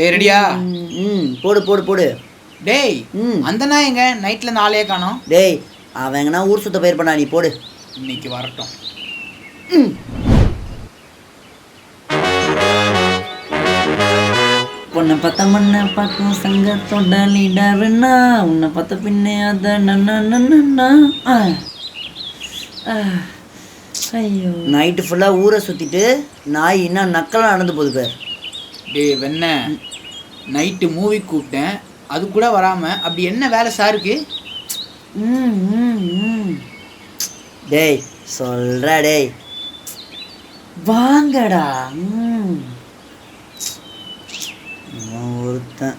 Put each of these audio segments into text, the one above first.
டேய் ரெடியா? போடு போடு போடு. டேய் அந்த நாய் எங்க? நைட்ல நாளே காணோம். டேய் அவன் எங்கன்னா ஊர் சுத்த பயிர் பண்ணா, நீ போடு. இன்னைக்கு வரட்டும். பொண்ணை பார்த்த மண்ணை பார்க்கும் சங்கத்தோட லீடர்னா உன்னை பார்த்த பின்னே அத நன்னா. ஐயோ நைட்டு ஃபுல்லாக ஊரை சுற்றிட்டு நாய் இன்னும் நக்கலாக நடந்து போகுது பேர். டேய் வெண்ண, நைட்டு மூவி கூப்பிட்டேன், அது கூட வராமல் அப்படி என்ன வேலை சாருக்கு? டேய் சொல்கிறா டேய், வாங்கடா. ஒருத்தன்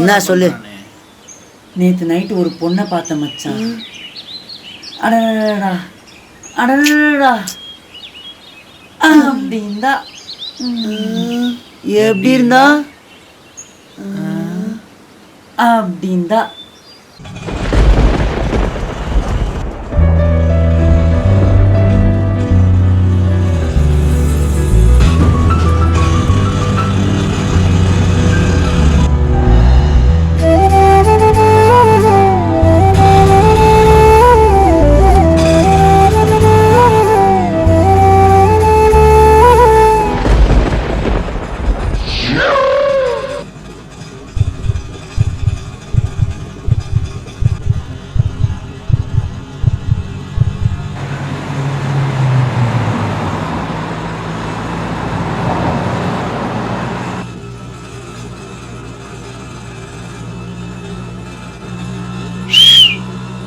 என்ன சொல்லு. நேற்று நைட்டு ஒரு பொண்ணை பார்த்த மச்சான். அடடா அடடா அப்படின்தா. எப்படி இருந்தா அப்படின்தா.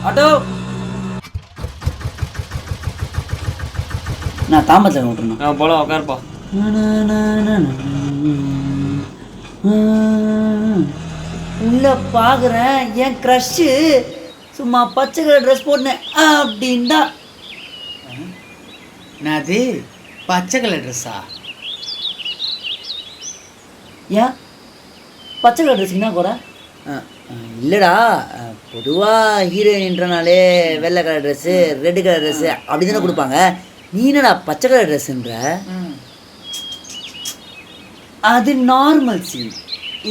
ஆட்டோ, நான் தாமத்தில் விட்டுருணும். போல உட்காருப்பா. உள்ள பார்க்குறேன் என் க்ரஷ்ஷு சும்மா பச்சை கலர் ட்ரெஸ் போட்டேன் அப்படின்டா. நான் அது பச்சை கலர் ட்ரெஸ்ஸா? ஏன் பச்சை கலர் ட்ரெஸ்ஸுன்னா கூட? இல்லைடா, பொதுவாக ஹீரோயின்ன்றனாலே வெள்ளை colour dress, red colour dress அப்படி தானே கொடுப்பாங்க. நீ என்னடா பச்சை கலர் ட்ரெஸ்ஸுன்ற? அது நார்மல் சீன்,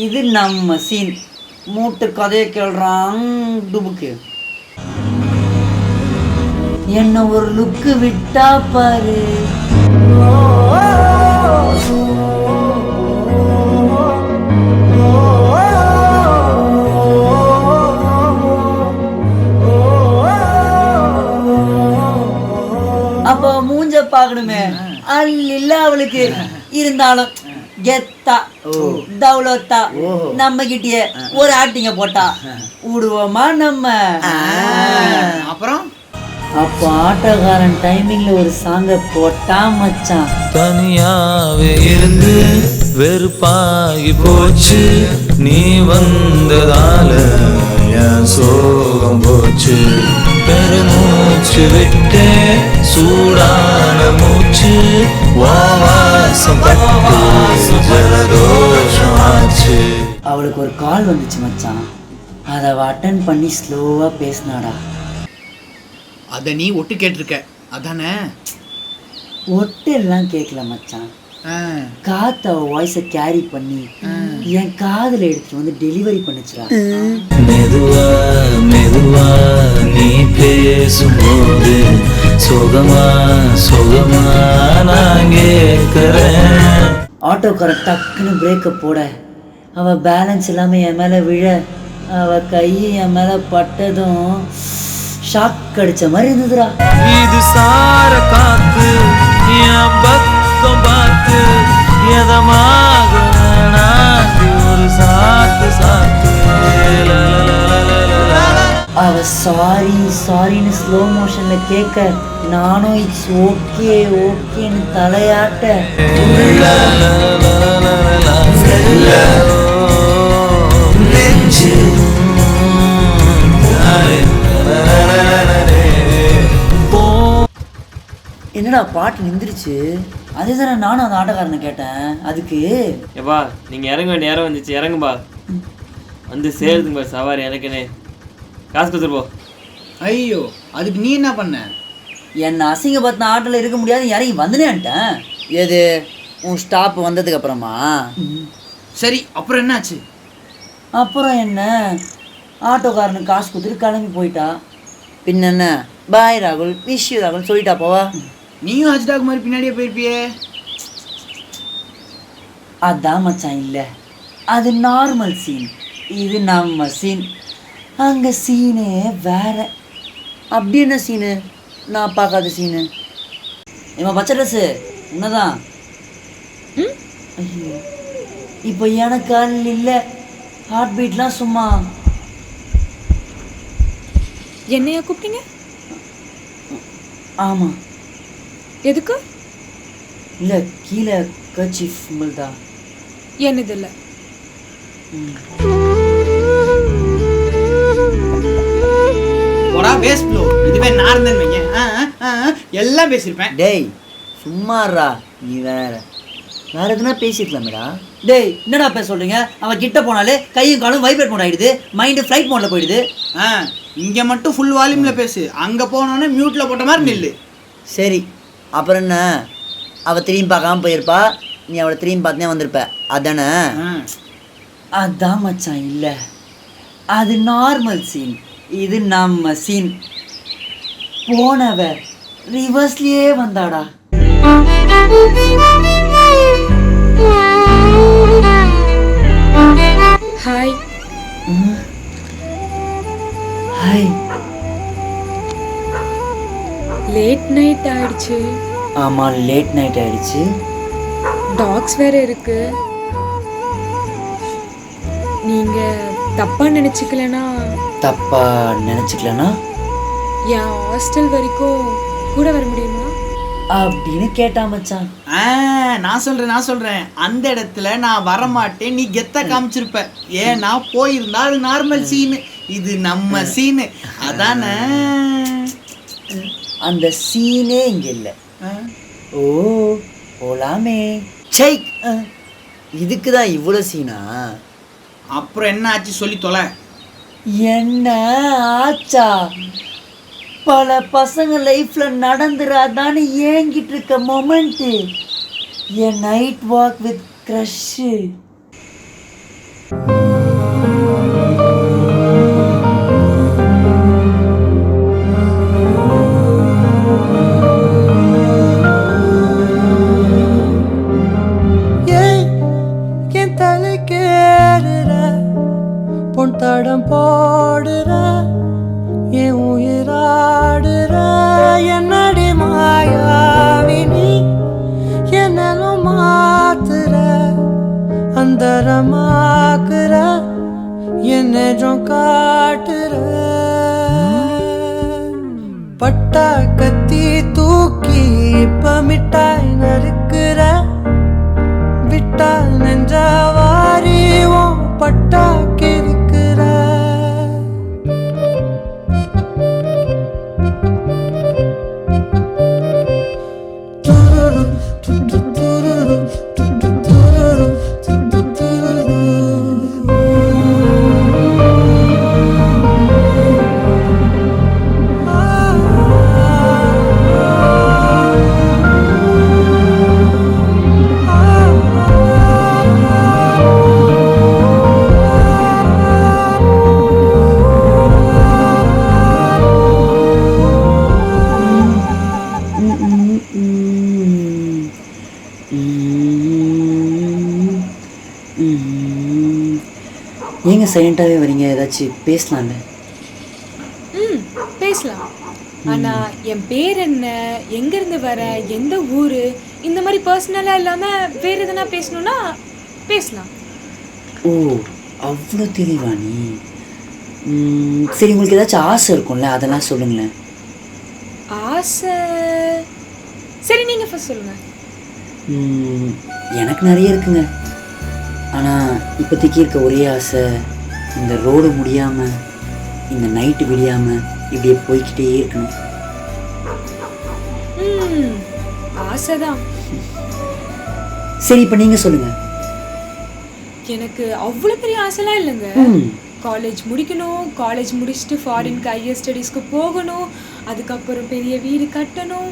இது நம்ம சீன். மூட்டு கதையை கேள்றான் டுபுக்கு. என்ன ஒரு லுக்கு விட்டா பாரு. அப்போ மூஞ்ச பார்க்கணுமே, அல்ல அவளுக்கு. இருந்தாலும் கெத்தா தௌலத்தா நம்ம கிட்டே ஒரு ஆக்டிங்க போட்டா விடுவோமா நம்ம? அப்புறம் அப்போ ஆட்டோக்காரன் டைமிங்ல ஒரு சாங்க போட்டா மச்சான். தனியாவே இருந்து வெறுப்பாகி போச்சு, நீ வந்ததால என் சோகம் போச்சு. பெருமூச்சு விட்டே சூடான மூச்சு, வாசம் பட்டு ஜலதோஷம் ஆச்சு. அவளுக்கு ஒரு கால் வந்துச்சு மச்சான், அதை அட்டன் பண்ணி ஸ்லோவா பேசினாடா. அதை நீ ஒட்டு கேட்டிருக்க அதானே? ஒட்டு எல்லாம் கேட்கல மச்சான், காத்து அவ வாய்ஸை கேரி பண்ணி என் காதுல எடுத்துட்டு வந்து டெலிவரி பண்ணுச்சுடா. மெதுவா மெதுவா நீ பேசும்போது சுகமா சுகமா நான் கேட்கிறேன். ஆட்டோக்காரன் டக்குன்னு பிரேக்கை போட, அவ பேலன்ஸ் இல்லாம என் மேல விழ, அவ கை என் மேல பட்டதும் ஷாக் அடிச்ச மாதிரி இருந்ததுடா. இது சார காத்து என் பக்கம் பார்த்து எதமாக நாட்டி ஒரு சாத்து சாத்து. அவ சாரி சாரின்னு ஸ்லோ மோஷன்ல கேட்க, நானும் இட்ஸ் ஓகே ஓகேன்னு தலையாட்ட. என்னடா பாட்டு நின்றுச்சு? அதுதானே நானும் அந்த ஆட்டோக்காரனை கேட்டேன். அதுக்கு ஏப்பா நீங்கள் இறங்க வேண்டிய நேரம் வந்துச்சு, இறங்குப்பா. வந்து சேருதுங்க சவாரி எனக்குன்னு. காசு கொடுத்துருப்போ. ஐயோ, அதுக்கு நீ என்ன பண்ண? என்னை அசிங்கப்படுத்தின ஆட்டோல இருக்க முடியாது, இறங்கி வந்துனேன்ட்டேன். எது உன் ஸ்டாப் வந்ததுக்கு அப்புறமா? சரி, அப்புறம் என்னாச்சு? அப்புறம் என்ன, ஆட்டோக்காரனுக்கு காசு கொடுத்துட்டு கிளம்பி போயிட்டா. பின்ன என்ன, பாய் ராகுல், விஷ் யூ ராகுல் சொல்லிட்டா போவா. நீயும் ஹஜ்டாக் மாதிரி பின்னாடியே போயிருப்பியே. அதான் மச்சான், இல்லை அது நார்மல் சீன், இது நம்ம சீன். அங்கே சீனே வேற. அப்படி என்ன சீனு? நான் பார்க்காத சீனு. ஏமா பச்சை ட்ரெஸ்ஸு உன்னதான். ஐயோ, இப்போ எனக்கு ஆள் இல்லை, ஹார்ட் பீட்லாம் சும்மா. என்னையா கூப்பிட்டீங்க? ஆமாம். எதுக்கு? இல்லை, கீழே கர்ச்சீஃப் உங்கள்தா. என்னது இல்லை. போடா பேஸ் ப்ளோ. இதுவே நான் இருந்தேன்னு வைங்க, எல்லாம் பேசியிருப்பேன். டேய் சும்மாறா, நீ வேற எதுனா பேசிக்கலாமேடா. டேய் என்னடா பேச சொல்றீங்க? அவன் கிட்ட போனாலே கையும் காலும் வைப்ரேட் மோட் ஆயிடுது, மைண்டு ஃப்ளைட் மோட்ல போயிடுது. இங்கே மட்டும் ஃபுல் வால்யூம்ல பேசு, அங்கே போனோன்னே மியூட்ல போட்ட மாதிரி நில்லு. சரி, அப்புறம் என்ன? அவள் திரும்பி பார்க்காம போயிருப்பா, நீ அவளை திரும்பி பார்த்தே வந்திருப்ப, அதானே? அதான் மச்சான், இல்லை அது நார்மல் சீன், இது நம்ம சீன். போனவ ரிவர்ஸ்லயே வந்தாடா. ஹாய். ஹாய். லேட் நைட் ஆயிடுச்சு. ஆமாம், லேட் நைட் ஆயிடுச்சு. டாக்ஸ் வேற இருக்கு. நீங்க தப்பா நினைச்சுக்கலனா? தப்பா நினச்சிக்கலனா என் ஹாஸ்டல் வரைக்கும் கூட வர முடியுமா அப்படின்னு கேட்டா மச்சான். நான் சொல்றேன், அந்த இடத்துல நான் வரமாட்டேன், நீ கெத்த காமிச்சிருப்ப. ஏன்னா போயிருந்தா அது நார்மல் சீனு, இது நம்ம சீனு, அதானே? அந்த சீனே இங்க இல்ல. ஓ போலாமே. சை, இதுக்குதான் இவ்வளோ சீனா? அப்புறம் என்ன ஆச்சு சொல்லி தொலை. என்ன ஆச்சா? பல பசங்க லைஃப்ல நடந்துராதான்னு ஏங்கிட்டு இருக்க moment, a night walk with crush. என் தலை கேடுற பொன் தடம் போடுற என் உயிராடுற என்னடி மாயாவினி என்னலும் மாத்துற அந்தரமாக்குற என்னும் காட்டுற பட்டா கத்தி தூக்கி இப்ப மிட்டாய் நறுக்குற விட்டா நெஞ்சவாரி ஓ பட்டா கிறுக்குற. ஏங்க சைலண்டாகவே வரீங்க? ஏதாச்சும் பேசலாம்ல? பேசலாம். ஆனா என் பேர் என்ன, எங்கேருந்து வர, எந்த ஊர், இந்த மாதிரி பர்சனலாக இல்லாமல் வேறு எதுனா பேசணுன்னா பேசலாம். ஓ அவ்வளோ தெளிவா நீ? சரி, உங்களுக்கு ஏதாச்சும் ஆசை இருக்கும்ல, அதெல்லாம் சொல்லுங்களேன். ஆசை? சரி, நீங்கள் ஃபர்ஸ்ட் சொல்லுங்கள். எனக்கு நிறைய இருக்குங்க. ஆனால் இப்போதைக்கு இருக்க ஒரே ஆசை, இந்த ரோடு முடியாமல், இந்த நைட்டு விடியாமல் இப்படியே போய்கிட்டே இருக்கணும். ஆசைதான். சரி, இப்போ நீங்கள் சொல்லுங்கள். எனக்கு அவ்வளோ பெரிய ஆசைலாம் இல்லைங்க. காலேஜ் முடிக்கணும், காலேஜ் முடிச்சுட்டு ஃபாரின்க்கு ஹையர் ஸ்டடீஸ்க்கு போகணும், அதுக்கப்புறம் பெரிய வீடு கட்டணும்.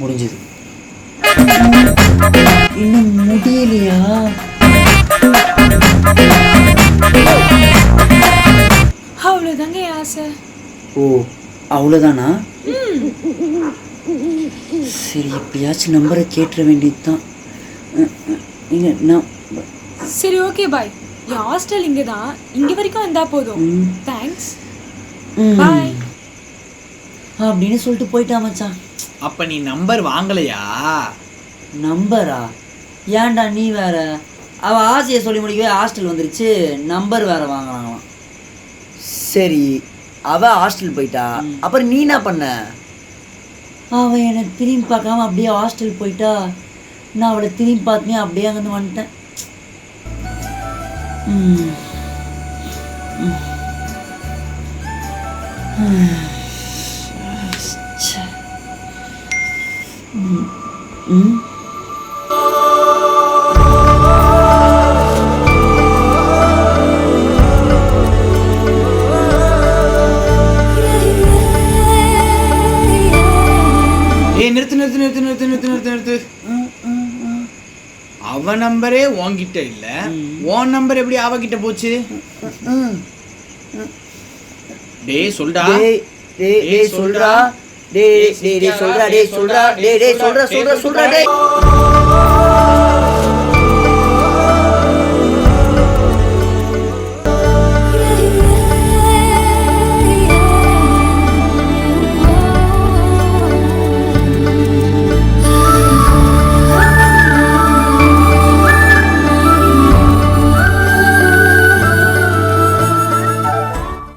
முடிஞ்சது. இன்னும் முடியலையா? அவ்வளோதாங்க என் ஆசை. ஓ அவ்வளோதானா? சரி எப்படியாச்சும் நம்பரை கேட்டுற வேண்டியது தான். நான் சரி ஓகே பாய். என் ஹாஸ்டல் இங்கே தான், இங்கே வரைக்கும் வந்தால் போதும். தேங்க்ஸ் பாய் அப்படின்னு சொல்லிட்டு போயிட்டா மச்சான். அப்ப நீ நம்பர் வாங்கலையா? நம்பரா? ஏன்டா நீ வேற? அவள் ஆசையை சொல்லி முடிக்கவே ஹாஸ்டல் வந்துருச்சு, நம்பர் வேற வாங்கினாங்களாம். சரி அவள் ஹாஸ்டல் போயிட்டா, அப்புறம் நீ என்ன பண்ண? அவள் என்னை திரும்பி பார்க்காம அப்படியே ஹாஸ்டல் போயிட்டா, நான் அவளை திரும்பி பார்த்தேன், அப்படியே அங்கேருந்து வந்துட்டேன். நிறுத்து. அவ நம்பரே உன்கிட்ட இல்ல, உன் நம்பர் எப்படி அவகிட்ட போச்சு? டேய் சொல்டா. டேய் சொல்றா. டேய் சொல்றா. டேய் சொல்றா. டேய் சொல்றா.